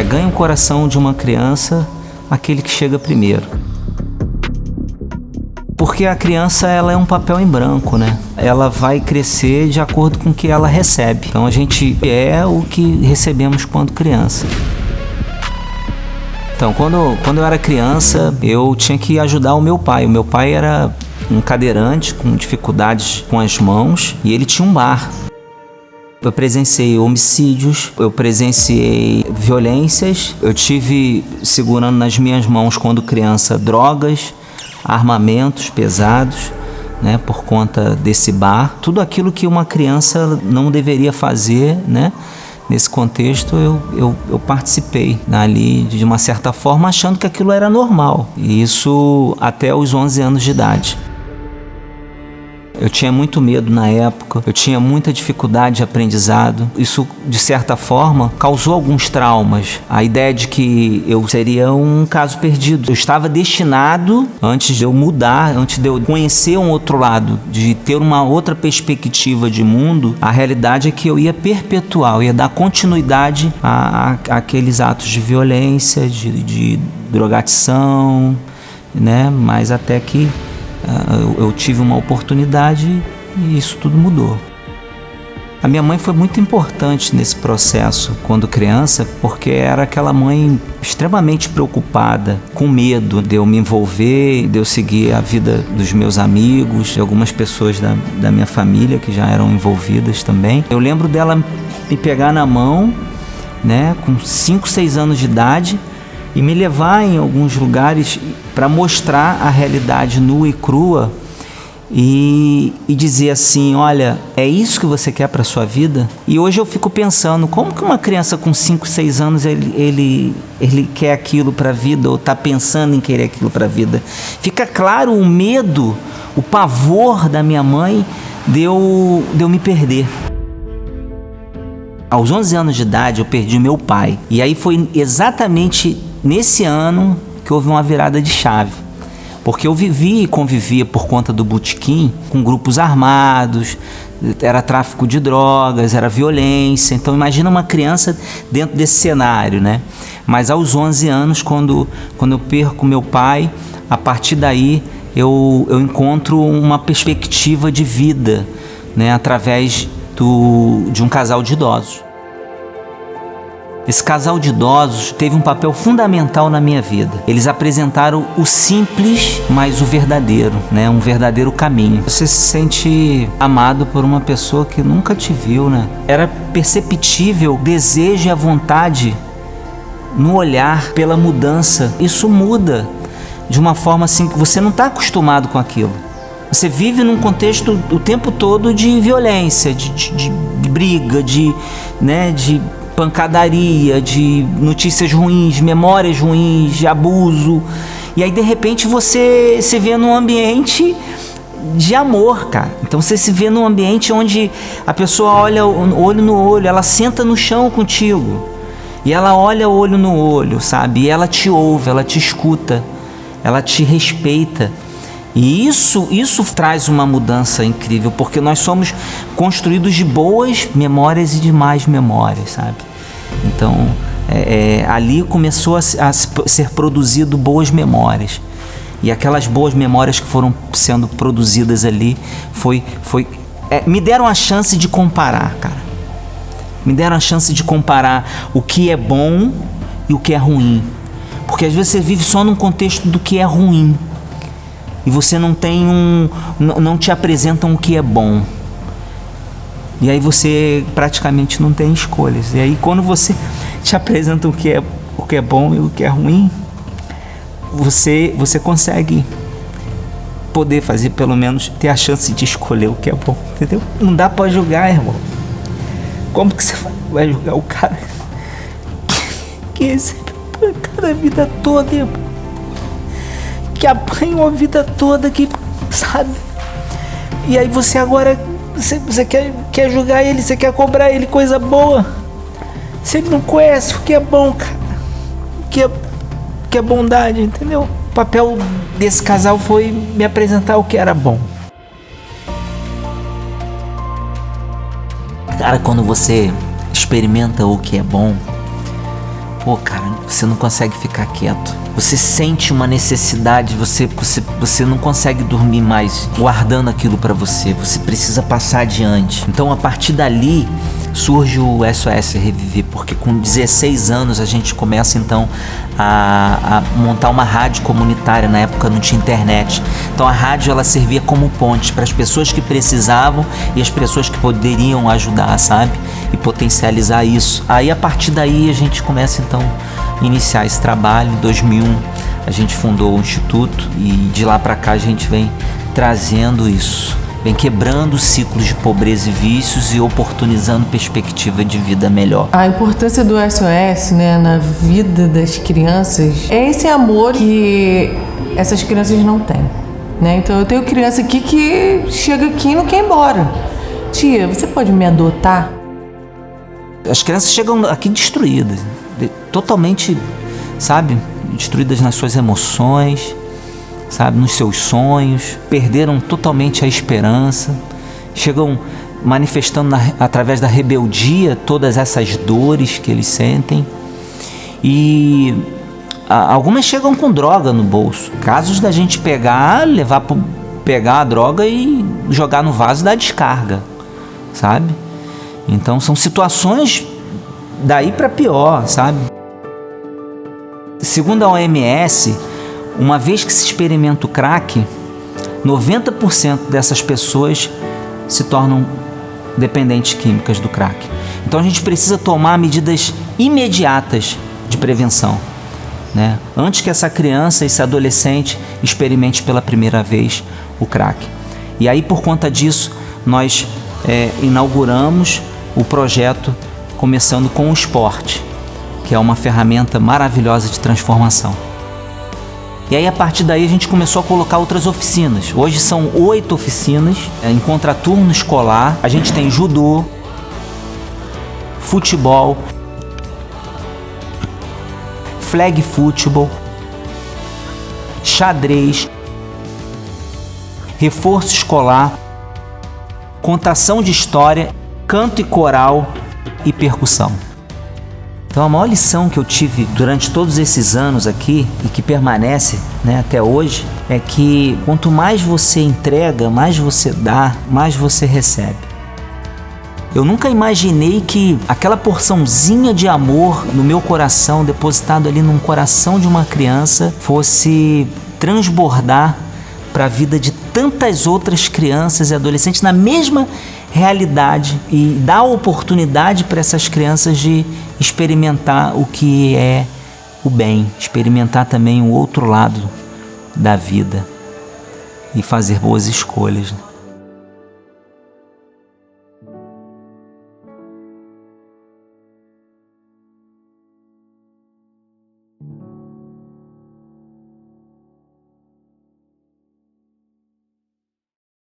ganha o coração de uma criança aquele que chega primeiro. Porque a criança, ela é um papel em branco, né? Ela vai crescer de acordo com o que ela recebe. Então a gente é o que recebemos quando criança. Então, quando eu era criança, eu tinha que ajudar o meu pai. O meu pai era um cadeirante com dificuldades com as mãos e ele tinha um bar. Eu presenciei homicídios, eu presenciei violências, eu tive segurando nas minhas mãos quando criança drogas, armamentos pesados, né, por conta desse bar. Tudo aquilo que uma criança não deveria fazer, né? Nesse contexto eu participei ali de uma certa forma, achando que aquilo era normal. E isso até os 11 anos de idade. Eu tinha muito medo na época, eu tinha muita dificuldade de aprendizado. Isso, de certa forma, causou alguns traumas. A ideia de que eu seria um caso perdido. Eu estava destinado, antes de eu mudar, antes de eu conhecer um outro lado, de ter uma outra perspectiva de mundo, a realidade é que eu ia perpetuar, eu ia dar continuidade àqueles atos de violência, de drogadição, né? Mas até que eu tive uma oportunidade e isso tudo mudou. A minha mãe foi muito importante nesse processo quando criança, porque era aquela mãe extremamente preocupada, com medo de eu me envolver, de eu seguir a vida dos meus amigos, de algumas pessoas da minha família que já eram envolvidas também. Eu lembro dela me pegar na mão, né, com 5, 6 anos de idade, e me levar em alguns lugares para mostrar a realidade nua e crua e dizer assim, olha, é isso que você quer para sua vida? E hoje eu fico pensando, como que uma criança com 5, 6 anos ele quer aquilo para a vida ou está pensando em querer aquilo para a vida? Fica claro o medo, o pavor da minha mãe de eu me perder. Aos 11 anos de idade eu perdi meu pai e aí foi exatamente nesse ano que houve uma virada de chave, porque eu vivia e convivia por conta do botequim com grupos armados, era tráfico de drogas, era violência. Então imagina uma criança dentro desse cenário, né? Mas aos 11 anos, quando eu perco meu pai, a partir daí eu encontro uma perspectiva de vida, né? Através de um casal de idosos. Esse casal de idosos teve um papel fundamental na minha vida. Eles apresentaram o simples, mas o verdadeiro, né? Um verdadeiro caminho. Você se sente amado por uma pessoa que nunca te viu, né? Era perceptível o desejo e a vontade no olhar pela mudança. Isso muda de uma forma assim que você não está acostumado com aquilo. Você vive num contexto o tempo todo de violência, de briga, de pancadaria, de notícias ruins, memórias ruins, de abuso. E aí de repente você se vê num ambiente de amor, cara. Então você se vê num ambiente onde a pessoa olha olho no olho, ela senta no chão contigo e ela olha olho no olho, sabe? E ela te ouve, ela te escuta, ela te respeita. E isso traz uma mudança incrível, porque nós somos construídos de boas memórias e de más memórias, sabe? Então, ali começou a ser produzido boas memórias. E aquelas boas memórias que foram sendo produzidas ali me deram a chance de comparar, cara. Me deram a chance de comparar o que é bom e o que é ruim. Porque às vezes você vive só num contexto do que é ruim. E você não te apresentam o que é bom. E aí você praticamente não tem escolhas. E aí quando você te apresenta o que é bom e o que é ruim, você consegue poder fazer, pelo menos ter a chance de escolher o que é bom, entendeu? Não dá pra julgar, irmão. Como que você vai julgar o cara que recebe pancada a vida toda, irmão? Que apanham a vida toda, que sabe? E aí você agora você quer julgar ele, você quer cobrar ele coisa boa. Se ele não conhece o que é bom, cara, o que é bondade, entendeu? O papel desse casal foi me apresentar o que era bom. Cara, quando você experimenta o que é bom, Pô, cara, você não consegue ficar quieto. Você sente uma necessidade, você não consegue dormir mais guardando aquilo pra você. Você precisa passar adiante. Então, a partir dali, surge o SOS Reviver, porque com 16 anos a gente começa então a montar uma rádio comunitária. Na época não tinha internet, então a rádio ela servia como ponte para as pessoas que precisavam e as pessoas que poderiam ajudar, sabe? E potencializar isso. Aí a partir daí a gente começa então a iniciar esse trabalho. Em 2001 a gente fundou o Instituto e de lá para cá a gente vem trazendo isso. Vem quebrando ciclos de pobreza e vícios e oportunizando perspectiva de vida melhor. A importância do SOS, né, na vida das crianças é esse amor que essas crianças não têm, né? Então eu tenho criança aqui que chega aqui e não quer ir embora. Tia, você pode me adotar? As crianças chegam aqui destruídas, totalmente, sabe, destruídas nas suas emoções, sabe, nos seus sonhos, perderam totalmente a esperança, chegam manifestando através da rebeldia todas essas dores que eles sentem, e algumas chegam com droga no bolso, casos da gente pegar a droga e jogar no vaso da descarga, sabe? Então são situações daí para pior, sabe? Segundo a OMS, uma vez que se experimenta o crack, 90% dessas pessoas se tornam dependentes químicas do crack. Então a gente precisa tomar medidas imediatas de prevenção, né? Antes que essa criança, esse adolescente experimente pela primeira vez o crack. E aí, por conta disso, nós inauguramos o projeto começando com o esporte, que é uma ferramenta maravilhosa de transformação. E aí, a partir daí, a gente começou a colocar outras oficinas. Hoje são 8 oficinas em contraturno escolar. A gente tem judô, futebol, flag futebol, xadrez, reforço escolar, contação de história, canto e coral e percussão. Então a maior lição que eu tive durante todos esses anos aqui e que permanece, né, até hoje, é que quanto mais você entrega, mais você dá, mais você recebe. Eu nunca imaginei que aquela porçãozinha de amor no meu coração, depositado ali num coração de uma criança, fosse transbordar para a vida de tantas outras crianças e adolescentes na mesma realidade e dar oportunidade para essas crianças de experimentar o que é o bem, experimentar também o outro lado da vida e fazer boas escolhas.